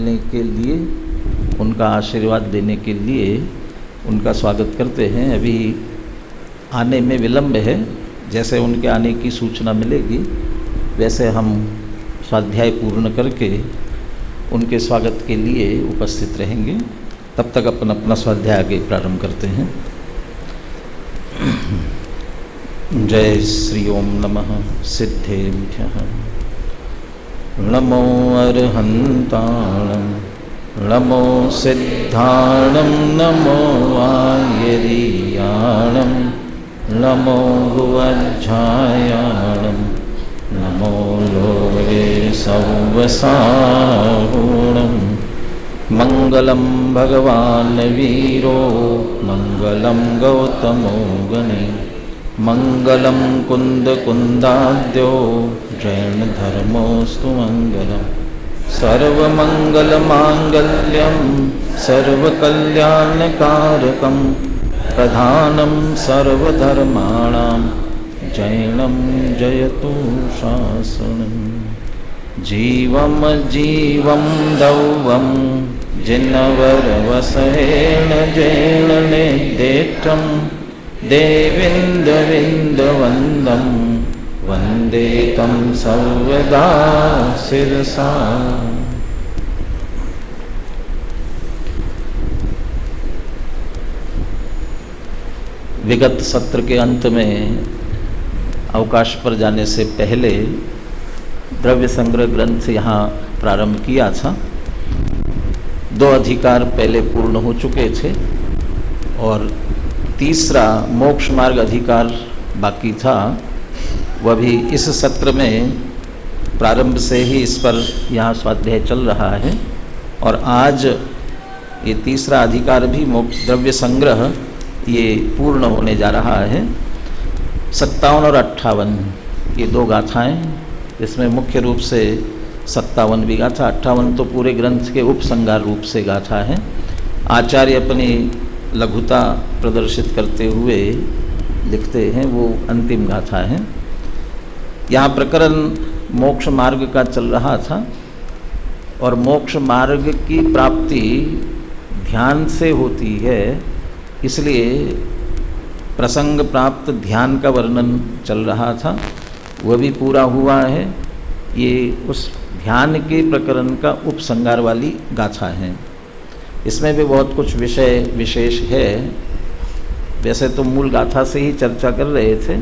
मिलने के लिए, उनका आशीर्वाद देने के लिए उनका स्वागत करते हैं। अभी आने में विलंब है, जैसे उनके आने की सूचना मिलेगी वैसे हम स्वाध्याय पूर्ण करके उनके स्वागत के लिए उपस्थित रहेंगे। तब तक अपना स्वाध्याय आगे प्रारंभ करते हैं। जय श्री ओम नमः सिद्धेभ्यः नमो अर्हन्ताणं नमो सिद्धाणं नमो आयरीयाणं नमो भुवज्झायाणं नमो लोके सव्वसाहुणं मंगलम भगवान वीरो मंगलम गौतमो गणे मंगलम कुंद कुंदाद्यो जैन धर्मोस्तु मंगलम सर्वमंगल मांगल्यम सर्वकल्याणकारकम प्रधानम सर्वधर्माणां जैनम जयतु शासनम जीवम जीवम दौवम जिनवरवसेन जैन निर्देष्टं देविन्दविन्दवन्दं वन्दे तं सर्वदा शिरसा। विगत सत्र के अंत में अवकाश पर जाने से पहले द्रव्य संग्रह ग्रंथ यहाँ प्रारंभ किया था। 2 अधिकार पहले पूर्ण हो चुके थे और तीसरा मोक्ष मार्ग अधिकार बाकी था। वह भी इस सत्र में प्रारंभ से ही इस पर यहाँ स्वाध्याय चल रहा है और आज ये तीसरा अधिकार भी मोक्ष द्रव्य संग्रह ये पूर्ण होने जा रहा है। 57 और 58 ये 2 गाथाएँ, इसमें मुख्य रूप से 57 भी गाथा, 58 तो पूरे ग्रंथ के उपसंहार रूप से गाथा है। आचार्य अपनी लघुता प्रदर्शित करते हुए लिखते हैं वो अंतिम गाथा है। यहाँ प्रकरण मोक्ष मार्ग का चल रहा था और मोक्ष मार्ग की प्राप्ति ध्यान से होती है, इसलिए प्रसंग प्राप्त ध्यान का वर्णन चल रहा था, वह भी पूरा हुआ है। ये उस ध्यान के प्रकरण का उपसंहार वाली गाथा है। इसमें भी बहुत कुछ विषय विशेष है। वैसे तो मूल गाथा से ही चर्चा कर रहे थे,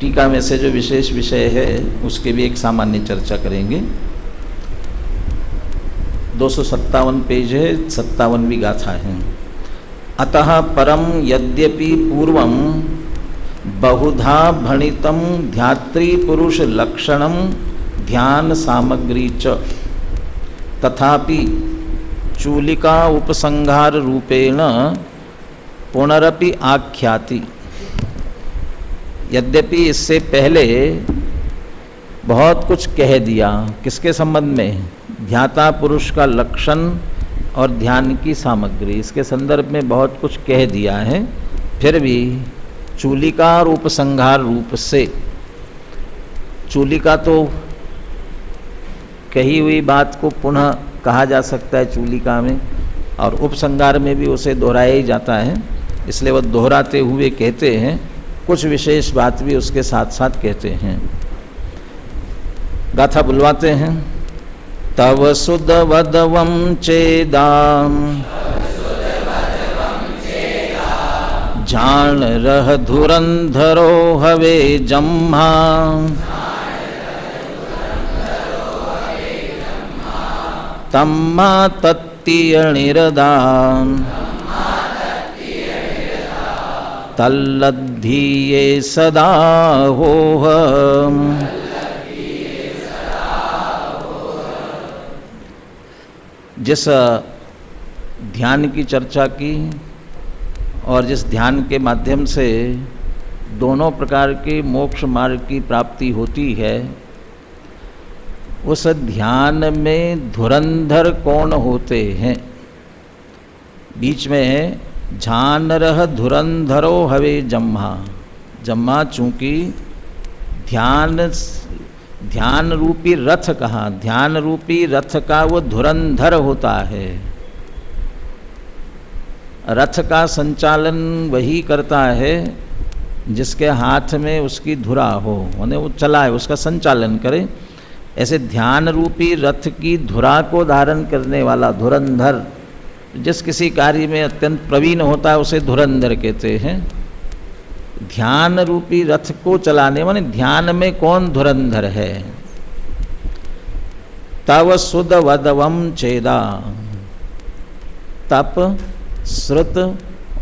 टीका में से जो विशेष विषय है उसके भी एक सामान्य चर्चा करेंगे। 257 पेज है, 57वीं गाथा है। अतः परम यद्यपि पूर्वं बहुधा भणितं ध्यात्री पुरुष लक्षणं ध्यान सामग्री च तथापि चूलिका उपसंहार रूपेण पुनरपि आख्याति। यद्यपि इससे पहले बहुत कुछ कह दिया, किसके संबंध में? ध्याता पुरुष का लक्षण और ध्यान की सामग्री, इसके संदर्भ में बहुत कुछ कह दिया है। फिर भी चूलिका और उपसंहार रूप से, चूलिका तो कही हुई बात को पुनः कहा जा सकता है चूलिका में, और उपसंहार में भी उसे दोहराया ही जाता है, इसलिए वह दोहराते हुए कहते हैं, कुछ विशेष बात भी उसके साथ साथ कहते हैं। गाथा बुलवाते हैं। तव सुदवदवं चेदाम जान रह धुरंधरो हवे जम्हा तम्मा तत्तियणिरदान तल्लद्धीये सदा होहम। जिस ध्यान की चर्चा की और जिस ध्यान के माध्यम से दोनों प्रकार के मोक्ष मार्ग की प्राप्ति होती है, उस ध्यान में धुरंधर कौन होते हैं? बीच में है झानरह धुरंधरो हवे जम्हा। जम्हा चूँकि ध्यान रूपी रथ कहा, ध्यान रूपी रथ का वो धुरंधर होता है। रथ का संचालन वही करता है जिसके हाथ में उसकी धुरा हो, माने वो चलाए, उसका संचालन करे। ऐसे ध्यान रूपी रथ की धुरा को धारण करने वाला धुरंधर, जिस किसी कार्य में अत्यंत प्रवीण होता है उसे धुरंधर कहते हैं। ध्यान रूपी रथ को चलाने माने ध्यान में कौन धुरंधर है? तव सुद वदवम चेदा, तप श्रुत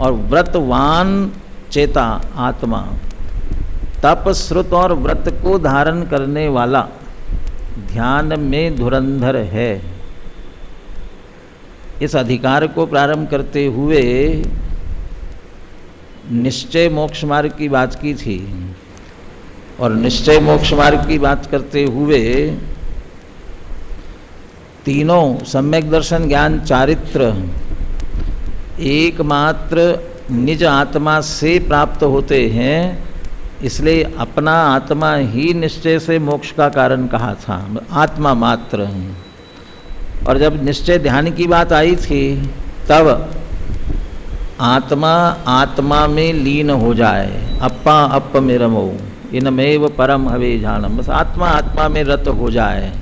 और व्रतवान चेता आत्मा, तप श्रुत और व्रत को धारण करने वाला ध्यान में धुरंधर है। इस अधिकार को प्रारंभ करते हुए निश्चय मोक्ष मार्ग की बात की थी, और निश्चय मोक्ष मार्ग की बात करते हुए तीनों सम्यक दर्शन ज्ञान चारित्र एकमात्र निज आत्मा से प्राप्त होते हैं, इसलिए अपना आत्मा ही निश्चय से मोक्ष का कारण कहा था, आत्मा मात्र। और जब निश्चय ध्यान की बात आई थी तब आत्मा आत्मा में लीन हो जाए, अप्पा अप्प में रमो इनमेव परम हवे जानम, बस आत्मा आत्मा में रत हो जाए,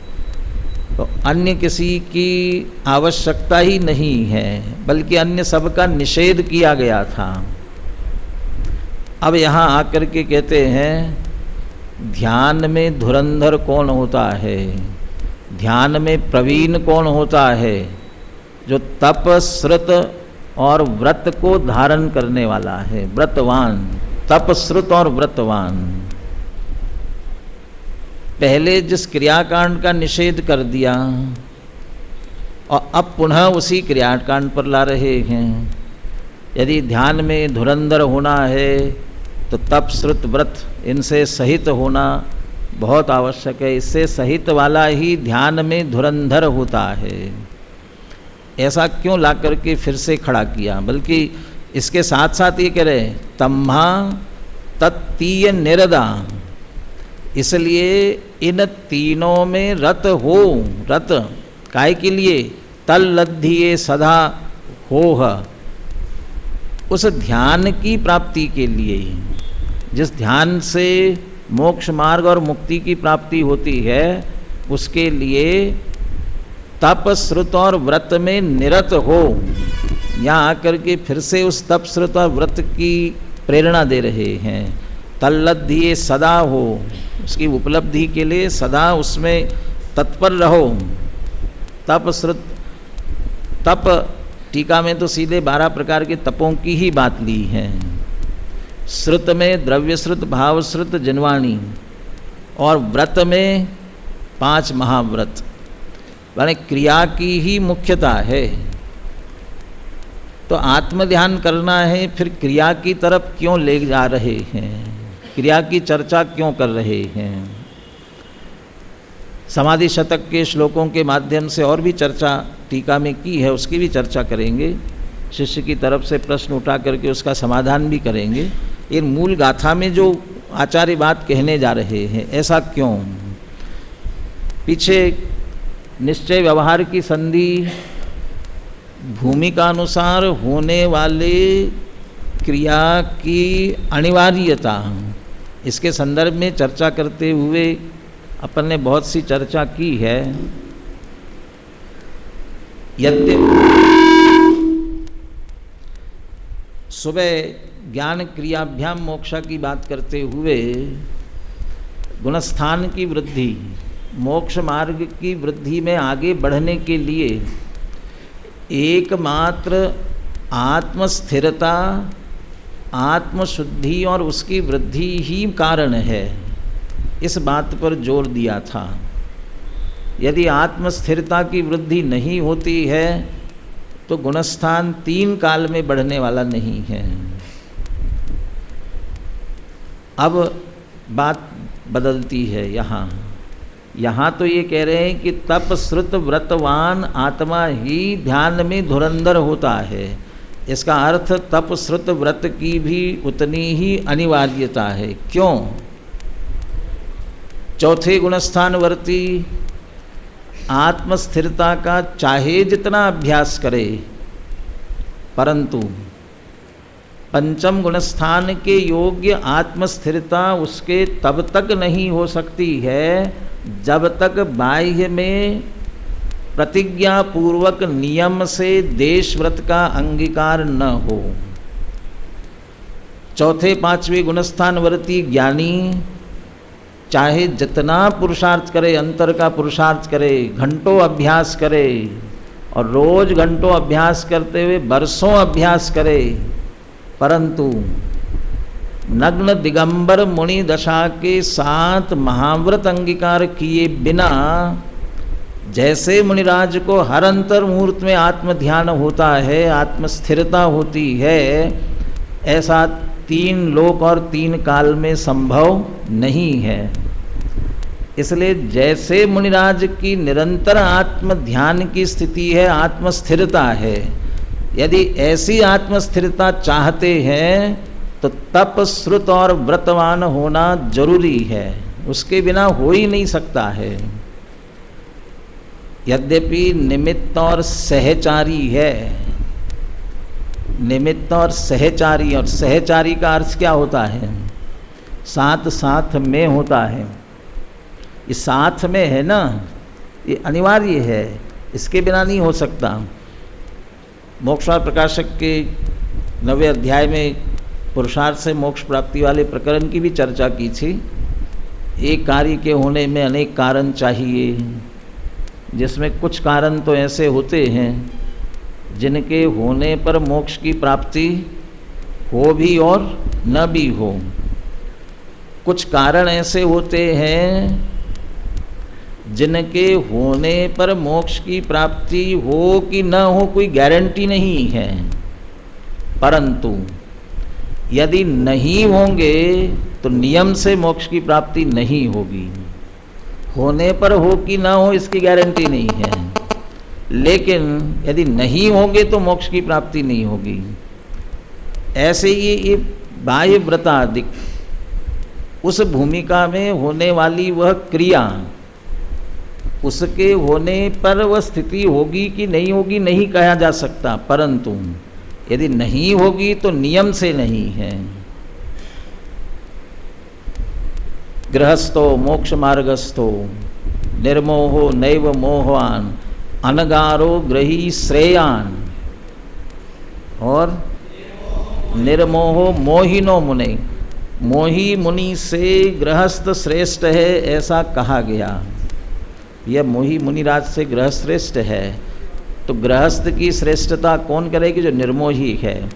तो अन्य किसी की आवश्यकता ही नहीं है, बल्कि अन्य सब का निषेध किया गया था। अब यहाँ आकर के कहते हैं ध्यान में धुरंधर कौन होता है, ध्यान में प्रवीण कौन होता है? जो तप श्रुत और व्रत को धारण करने वाला है, व्रतवान, तप श्रुत और व्रतवान। पहले जिस क्रियाकांड का निषेध कर दिया और अब पुनः उसी क्रियाकांड पर ला रहे हैं। यदि ध्यान में धुरंधर होना है तो तप श्रुत व्रत इनसे सहित होना बहुत आवश्यक है। इससे सहित वाला ही ध्यान में धुरंधर होता है। ऐसा क्यों ला करके फिर से खड़ा किया? बल्कि इसके साथ साथ ये कह रहे तम्हा तत्तीय निरदा, इसलिए इन तीनों में रत हो। रत काय के लिए? तल लद्धिये सदा होह, उस ध्यान की प्राप्ति के लिए, जिस ध्यान से मोक्ष मार्ग और मुक्ति की प्राप्ति होती है, उसके लिए तप श्रुत और व्रत में निरत हो। यहाँ आकर के फिर से उस तप श्रुत और व्रत की प्रेरणा दे रहे हैं। तल्लद्धिये सदा हो, उसकी उपलब्धि के लिए सदा उसमें तत्पर रहो। तप श्रुत, तप टीका में तो सीधे 12 प्रकार के तपों की ही बात ली है। श्रुत में द्रव्य श्रुत, भाव श्रुत, जिनवाणी, और व्रत में 5 महाव्रत, माने क्रिया की ही मुख्यता है। तो आत्म ध्यान करना है, फिर क्रिया की तरफ क्यों ले जा रहे हैं? क्रिया की चर्चा क्यों कर रहे हैं? समाधि शतक के श्लोकों के माध्यम से और भी चर्चा टीका में की है, उसकी भी चर्चा करेंगे। शिष्य की तरफ से प्रश्न उठा करके उसका समाधान भी करेंगे। ये मूल गाथा में जो आचार्य बात कहने जा रहे हैं, ऐसा क्यों? पीछे निश्चय व्यवहार की संधि भूमिका अनुसार होने वाले क्रिया की अनिवार्यता, इसके संदर्भ में चर्चा करते हुए अपन ने बहुत सी चर्चा की है। सुबह ज्ञान क्रियाभ्याम मोक्षा की बात करते हुए गुणस्थान की वृद्धि, मोक्ष मार्ग की वृद्धि में आगे बढ़ने के लिए एकमात्र आत्मस्थिरता, आत्मशुद्धि और उसकी वृद्धि ही कारण है, इस बात पर जोर दिया था। यदि आत्मस्थिरता की वृद्धि नहीं होती है तो गुणस्थान 3 काल में बढ़ने वाला नहीं है। अब बात बदलती है। यहाँ तो ये कह रहे हैं कि तप श्रुत व्रतवान आत्मा ही ध्यान में धुरंधर होता है। इसका अर्थ तप श्रुत व्रत की भी उतनी ही अनिवार्यता है। क्यों? चौथे गुणस्थानवर्ती आत्मस्थिरता का चाहे जितना अभ्यास करे, परंतु पंचम गुणस्थान के योग्य आत्मस्थिरता उसके तब तक नहीं हो सकती है जब तक बाह्य में प्रतिज्ञा पूर्वक नियम से देश व्रत का अंगीकार न हो। चौथे पांचवें गुणस्थानवर्ती ज्ञानी चाहे जितना पुरुषार्थ करे, अंतर का पुरुषार्थ करे, घंटों अभ्यास करे, और रोज घंटों अभ्यास करते हुए बरसों अभ्यास करे, परंतु नग्न दिगंबर मुनि दशा के साथ महाव्रत अंगीकार किए बिना जैसे मुनिराज को हर अंतर मुहूर्त में आत्म ध्यान होता है, आत्मस्थिरता होती है, ऐसा 3 लोक और 3 काल में संभव नहीं है। इसलिए जैसे मुनिराज की निरंतर आत्म ध्यान की स्थिति है, आत्मस्थिरता है, यदि ऐसी आत्मस्थिरता चाहते हैं तो तप श्रुत और व्रतवान होना जरूरी है, उसके बिना हो ही नहीं सकता है। यद्यपि निमित्त और सहचारी है, निमित्त और सहचारी, और सहचारी का अर्थ क्या होता है? साथ साथ में होता है। ये साथ में है ना, ये अनिवार्य है, इसके बिना नहीं हो सकता। मोक्षवाद प्रकाशक के 9वें अध्याय में पुरुषार्थ से मोक्ष प्राप्ति वाले प्रकरण की भी चर्चा की थी। एक कार्य के होने में अनेक कारण चाहिए, जिसमें कुछ कारण तो ऐसे होते हैं जिनके होने पर मोक्ष की प्राप्ति हो भी और न भी हो। कुछ कारण ऐसे होते हैं जिनके होने पर मोक्ष की प्राप्ति हो कि न हो कोई गारंटी नहीं है, परंतु यदि नहीं होंगे तो नियम से मोक्ष की प्राप्ति नहीं होगी। होने पर हो कि ना हो इसकी गारंटी नहीं है, लेकिन यदि नहीं होंगे तो मोक्ष की प्राप्ति नहीं होगी। ऐसे ही ये बाह्य व्रतादिक, उस भूमिका में होने वाली वह क्रिया, उसके होने पर वह स्थिति होगी कि नहीं होगी नहीं कहा जा सकता, परंतु यदि नहीं होगी तो नियम से नहीं है। गृहस्थो मोक्ष मार्गस्थो निर्मोहो नैव मोहवान अनगारो ग्रही श्रेयान, और निर्मोहो मोहिनो मुने, मोही मुनि से गृहस्थ श्रेष्ठ है ऐसा कहा गया। यह मोही मुनिराज से गृहस्थ श्रेष्ठ है, तो गृहस्थ की श्रेष्ठता कौन करेगी? जो निर्मोही है,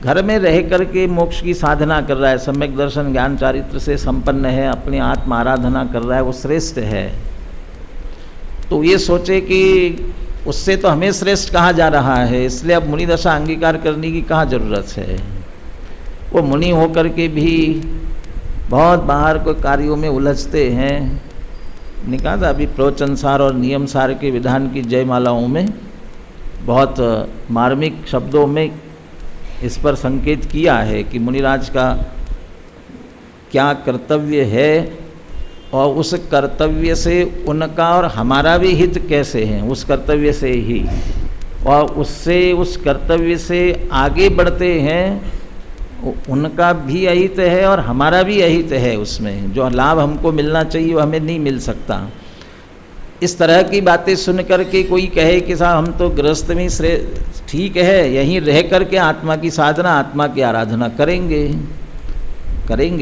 घर में रह करके मोक्ष की साधना कर रहा है, सम्यक दर्शन ज्ञान चारित्र से संपन्न है, अपनी आत्म आराधना कर रहा है, वो श्रेष्ठ है। तो ये सोचे कि उससे तो हमें श्रेष्ठ कहा जा रहा है, इसलिए अब मुनि दशा अंगीकार करने की कहाँ जरूरत है। वो मुनि होकर के भी बहुत बाहर को कार्यों में उलझते हैं। निकाल अभी प्रवचनसार और नियमसार के विधान की जयमालाओं में बहुत मार्मिक शब्दों में इस पर संकेत किया है कि मुनिराज का क्या कर्तव्य है, और उस कर्तव्य से उनका और हमारा भी हित कैसे है, उस कर्तव्य से ही, और उससे उस कर्तव्य से आगे बढ़ते हैं, उनका भी अहित है और हमारा भी अहित है। उसमें जो लाभ हमको मिलना चाहिए वो हमें नहीं मिल सकता। इस तरह की बातें सुन करके कोई कहे कि साहब हम तो गृहस्थ में ठीक है, यहीं रह करके आत्मा की साधना, आत्मा की आराधना करेंगे,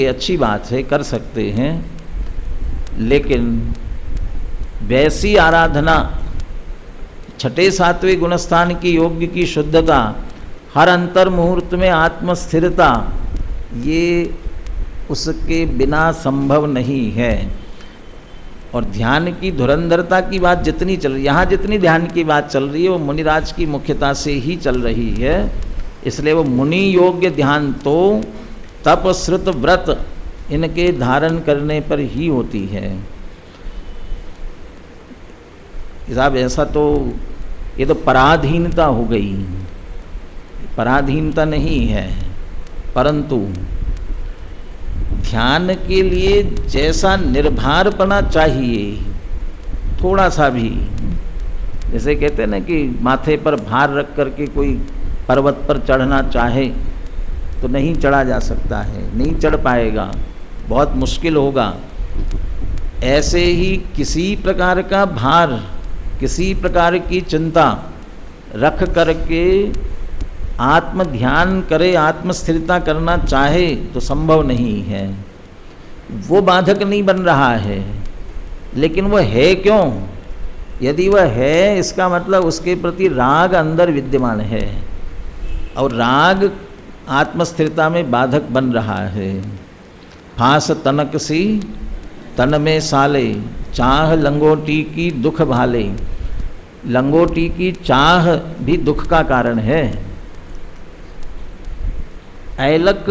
अच्छी बात है, कर सकते हैं, लेकिन वैसी आराधना, 6ठे 7वें गुणस्थान की योग्य की शुद्धता, हर अंतर मुहूर्त में आत्मस्थिरता, ये उसके बिना संभव नहीं है। और ध्यान की धुरंधरता की बात जितनी चल रही है, यहाँ जितनी ध्यान की बात चल रही है वो मुनिराज की मुख्यता से ही चल रही है। इसलिए वो मुनि योग्य ध्यान तो तप श्रुत व्रत इनके धारण करने पर ही होती है। साहब ऐसा तो ये तो पराधीनता हो गई, पराधीनता नहीं है, परंतु ध्यान के लिए जैसा निर्भरपना चाहिए, थोड़ा सा भी, जैसे कहते हैं ना कि माथे पर भार रख करके कोई पर्वत पर चढ़ना चाहे तो नहीं चढ़ा जा सकता है, नहीं चढ़ पाएगा, बहुत मुश्किल होगा। ऐसे ही किसी प्रकार का भार, किसी प्रकार की चिंता रख करके आत्म ध्यान करे, आत्म स्थिरता करना चाहे तो संभव नहीं है। वो बाधक नहीं बन रहा है, लेकिन वह है क्यों? यदि वह है, इसका मतलब उसके प्रति राग अंदर विद्यमान है, और राग आत्मस्थिरता में बाधक बन रहा है। फांस तनक सी तन में साले, चाह लंगोटी की दुख भाले। लंगोटी की चाह भी दुख का कारण है। ऐलक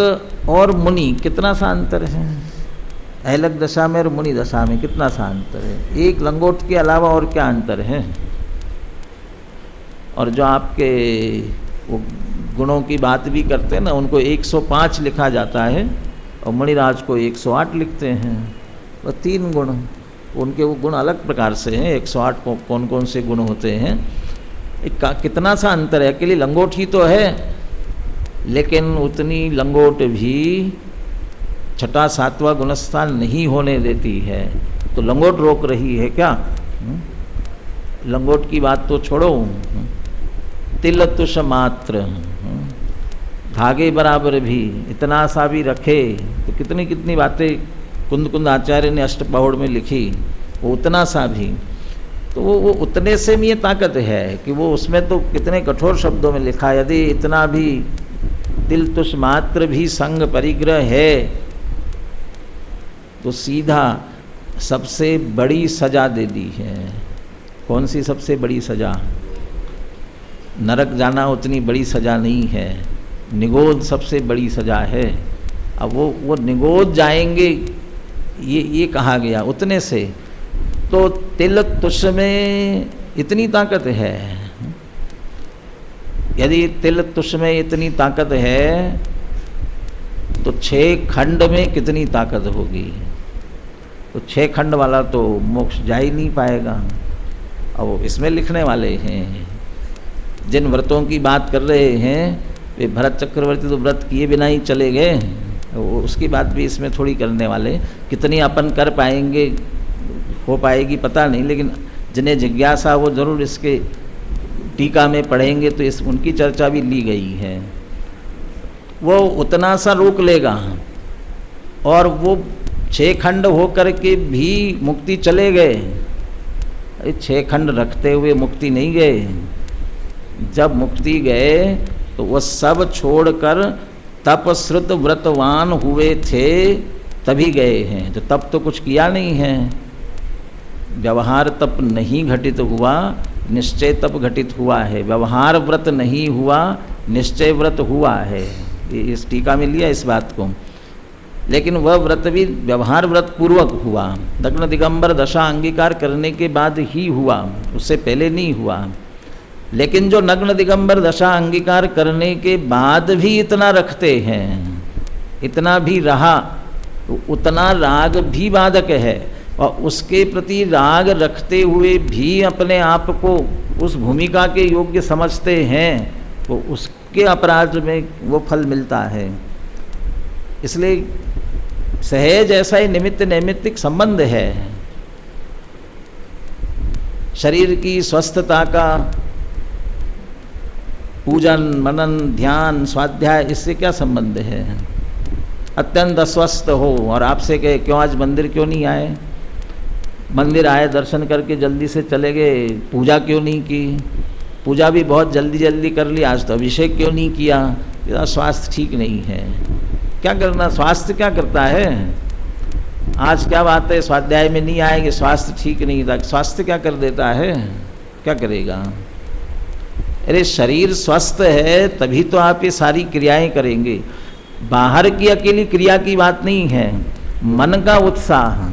और मुनि कितना सा अंतर है? ऐलक दशा में और मुनि दशा में कितना सा अंतर है? एक लंगोट के अलावा और क्या अंतर है? और जो आपके वो गुणों की बात भी करते हैं ना, उनको 105 लिखा जाता है और मणिराज को 108 लिखते हैं। वह 3 गुण, उनके वो गुण अलग प्रकार से हैं। 108 को कौन कौन से गुण होते हैं, कितना सा अंतर है। अकेली लंगोट ही तो है, लेकिन उतनी लंगोट भी 6वां 7वां गुणस्थान नहीं होने देती है। तो लंगोट रोक रही है क्या? लंगोट की बात तो छोड़ो, तिल तुष मात्र, धागे बराबर भी इतना सा भी रखे तो कितनी कितनी बातें कुंद कुंद आचार्य ने अष्टपहौड़ में लिखी। वो उतना सा भी, तो वो उतने से में ये ताकत है कि वो उसमें तो कितने कठोर शब्दों में लिखा। यदि इतना भी तिल तुष मात्र भी संग परिग्रह है तो सीधा सबसे बड़ी सजा दे दी है। कौन सी सबसे बड़ी सजा? नरक जाना उतनी बड़ी सजा नहीं है, निगोद सबसे बड़ी सजा है। अब वो निगोद जाएंगे, ये कहा गया उतने से। तो तिल तुष में इतनी ताकत है। यदि तिल तुष में इतनी ताकत है तो 6 खंड में कितनी ताकत होगी? तो 6 खंड वाला तो मोक्ष जा ही नहीं पाएगा। अब इसमें लिखने वाले हैं, जिन व्रतों की बात कर रहे हैं वे भरत चक्रवर्ती तो व्रत किए बिना ही चले गए। उसकी बात भी इसमें थोड़ी करने वाले। कितनी अपन कर पाएंगे, हो पाएगी पता नहीं, लेकिन जिन्हें जिज्ञासा वो जरूर इसके टीका में पढ़ेंगे तो इस उनकी चर्चा भी ली गई है। वो उतना सा रोक लेगा, और वो 6 खंड होकर के भी मुक्ति चले गए। 6 खंड रखते हुए मुक्ति नहीं गए। जब मुक्ति गए तो वह सब छोड़कर तप श्रुत व्रतवान हुए थे, तभी गए हैं। तो तप तो कुछ किया नहीं है, व्यवहार तप नहीं घटित हुआ, निश्चय तप घटित हुआ है। व्यवहार व्रत नहीं हुआ, निश्चय व्रत हुआ है। इस टीका में लिया इस बात को। लेकिन वह व्रत भी व्यवहार व्रत पूर्वक हुआ, नग्न दिगंबर दशा अंगीकार करने के बाद ही हुआ, उससे पहले नहीं हुआ। लेकिन जो नग्न दिगंबर दशा अंगीकार करने के बाद भी इतना रखते हैं, इतना भी रहा, तो उतना राग भी बाधक है। और उसके प्रति राग रखते हुए भी अपने आप को उस भूमिका के योग्य समझते हैं, तो उसके अपराध में वो फल मिलता है। इसलिए सहज ऐसा ही निमित्त नैमित्तिक संबंध है। शरीर की स्वस्थता का पूजन, मनन, ध्यान, स्वाध्याय, इससे क्या संबंध है? अत्यंत अस्वस्थ हो और आपसे कहे क्यों आज मंदिर क्यों नहीं आए? मंदिर आए, दर्शन करके जल्दी से चले गए, पूजा क्यों नहीं की? पूजा भी बहुत जल्दी जल्दी कर ली, आज तो अभिषेक क्यों नहीं किया? तेरा स्वास्थ्य ठीक नहीं है। क्या करना, स्वास्थ्य क्या करता है? आज क्या बात है, स्वाध्याय में नहीं आएंगे, स्वास्थ्य ठीक नहीं था। स्वास्थ्य क्या कर देता है? क्या करेगा? अरे शरीर स्वस्थ है तभी तो आप ये सारी क्रियाएं करेंगे। बाहर की अकेली क्रिया की बात नहीं है, मन का उत्साह।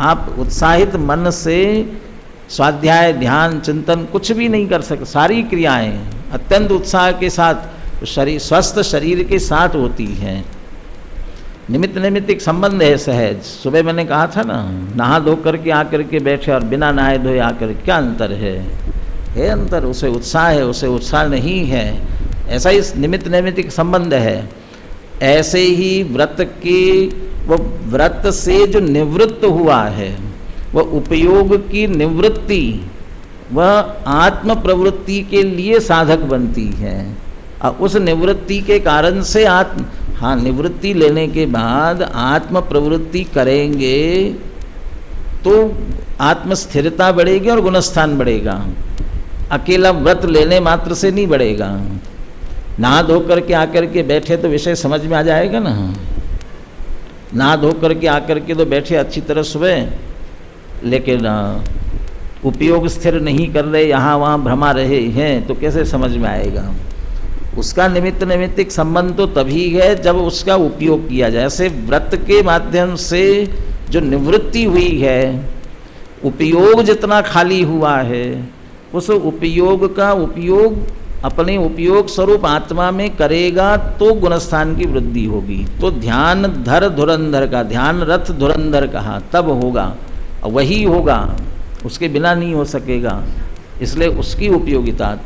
आप उत्साहित मन से स्वाध्याय, ध्यान, चिंतन कुछ भी नहीं कर सकते। सारी क्रियाएं अत्यंत उत्साह के साथ शरीर, स्वस्थ शरीर के साथ होती हैं। निमित्त नैमित्तिक संबंध है सहज। सुबह मैंने कहा था ना, नहा धो करके आकर के बैठे और बिना नहाए धोए आकर, क्या अंतर है अंतर। उसे उत्साह है, उसे उत्साह नहीं है। ऐसा ही निमित्त नैमित्तिक संबंध है। ऐसे ही व्रत की, वो व्रत से जो निवृत्त हुआ है, वह उपयोग की निवृत्ति, वह आत्म प्रवृत्ति के लिए साधक बनती है। और उस निवृत्ति के कारण से निवृत्ति लेने के बाद आत्म प्रवृत्ति करेंगे तो आत्म स्थिरता बढ़ेगी और गुणस्थान बढ़ेगा। अकेला व्रत लेने मात्र से नहीं बढ़ेगा। नहा धो करके आकर के बैठे तो विषय समझ में आ जाएगा ना। नहा धो करके आकर के तो बैठे अच्छी तरह सुबह, लेकिन उपयोग स्थिर नहीं कर रहे, यहाँ वहाँ भ्रमा रहे हैं, तो कैसे समझ में आएगा। उसका निमित्त नैमित्तिक संबंध तो तभी है जब उसका उपयोग किया जाए। ऐसे व्रत के माध्यम से जो निवृत्ति हुई है, उपयोग जितना खाली हुआ है, उस उपयोग का उपयोग अपने उपयोग स्वरूप आत्मा में करेगा तो गुणस्थान की वृद्धि होगी। तो ध्यान धर धुरंधर का, ध्यान रथ धुरंधर कहा, तब होगा, वही होगा, उसके बिना नहीं हो सकेगा। इसलिए उसकी उपयोगिता।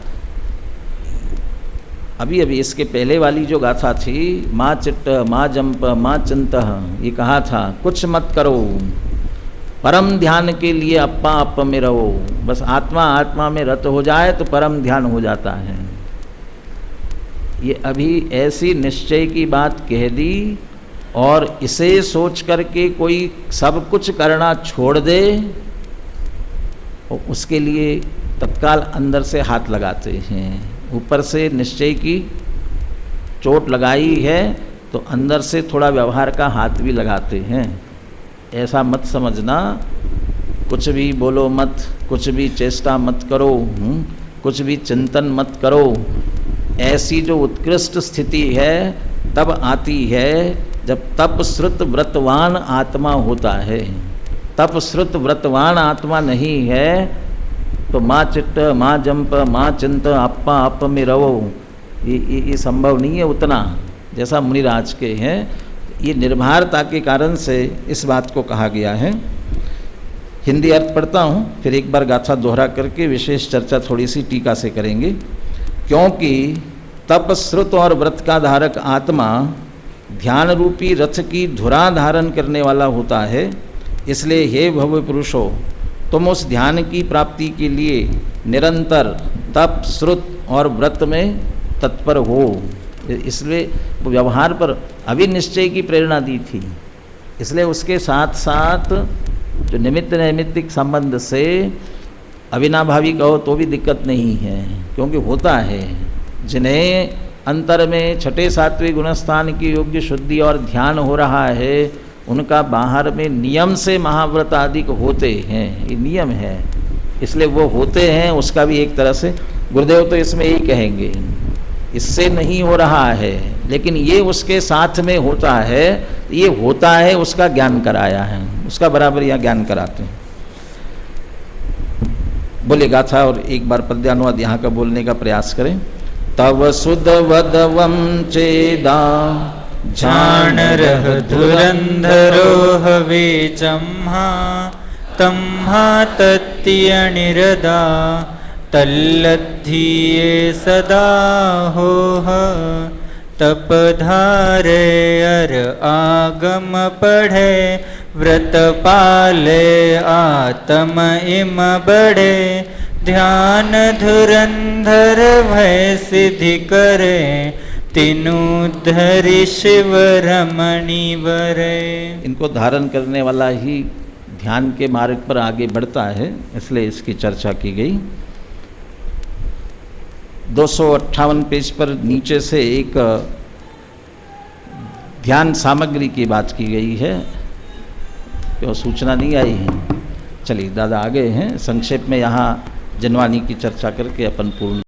अभी अभी इसके पहले वाली जो गाथा थी, माँ चिट्ट माँ जंप माँ चिंत, ये कहा था कुछ मत करो, परम ध्यान के लिए अप्पा अप में रहो। बस आत्मा आत्मा में रत हो जाए तो परम ध्यान हो जाता है। ये अभी ऐसी निश्चय की बात कह दी, और इसे सोच करके कोई सब कुछ करना छोड़ दे, और उसके लिए तत्काल अंदर से हाथ लगाते हैं। ऊपर से निश्चय की चोट लगाई है तो अंदर से थोड़ा व्यवहार का हाथ भी लगाते हैं। ऐसा मत समझना, कुछ भी बोलो मत, कुछ भी चेष्टा मत करो, कुछ भी चिंतन मत करो। ऐसी जो उत्कृष्ट स्थिति है तब आती है जब तप श्रुत व्रतवान आत्मा होता है। तप श्रुत व्रतवान आत्मा नहीं है तो माँ चिट्ट माँ जंप माँ चिंत अप्पा अप में रहो, ये संभव नहीं है उतना जैसा मुनिराज के हैं। ये निर्भरता के कारण से इस बात को कहा गया है। हिंदी अर्थ पढ़ता हूँ, फिर एक बार गाथा दोहरा करके विशेष चर्चा थोड़ी सी टीका से करेंगे। क्योंकि तप श्रुत और व्रत का धारक आत्मा ध्यान रूपी रथ की धुरा धारण करने वाला होता है, इसलिए हे भव्य पुरुषो, तुम उस ध्यान की प्राप्ति के लिए निरंतर तप श्रुत और व्रत में तत्पर हो। इसलिए व्यवहार पर अभी निश्चय की प्रेरणा दी थी, इसलिए उसके साथ साथ जो निमित्त नैमित्तिक संबंध से अविनाभावी कहो तो भी दिक्कत नहीं है। क्योंकि होता है जिन्हें अंतर में छठे सातवें गुणस्थान की योग्य शुद्धि और ध्यान हो रहा है, उनका बाहर में नियम से महाव्रत आदि होते हैं, ये नियम है, इसलिए वो होते हैं। उसका भी एक तरह से गुरुदेव तो इसमें यही कहेंगे, इससे नहीं हो रहा है लेकिन ये उसके साथ में होता है, ये होता है उसका ज्ञान कराया है, उसका बराबर यहाँ ज्ञान कराते हैं। बोले गाथा और एक बार पद्यानुवाद यहाँ का बोलने का प्रयास करें। तव सुद वदवम चेदा जान रह धुरंधरो हवे चम्हा तम्हा तत्यनिरदा तल्लद्धिये सदा होह तपधारे अर आगम पढ़े व्रत पाले आत्म इम बड़े ध्यान धुरंधर भय सिद्धि करे तीनू धरि शिव रमणी वरे। इनको धारण करने वाला ही ध्यान के मार्ग पर आगे बढ़ता है, इसलिए इसकी चर्चा की गई। 258 पेज पर नीचे से एक ध्यान सामग्री की बात की गई है, क्यों सूचना नहीं आई है। चलिए दादा आ गए हैं, संक्षेप में यहाँ जनवाणी की चर्चा करके अपन पूर्ण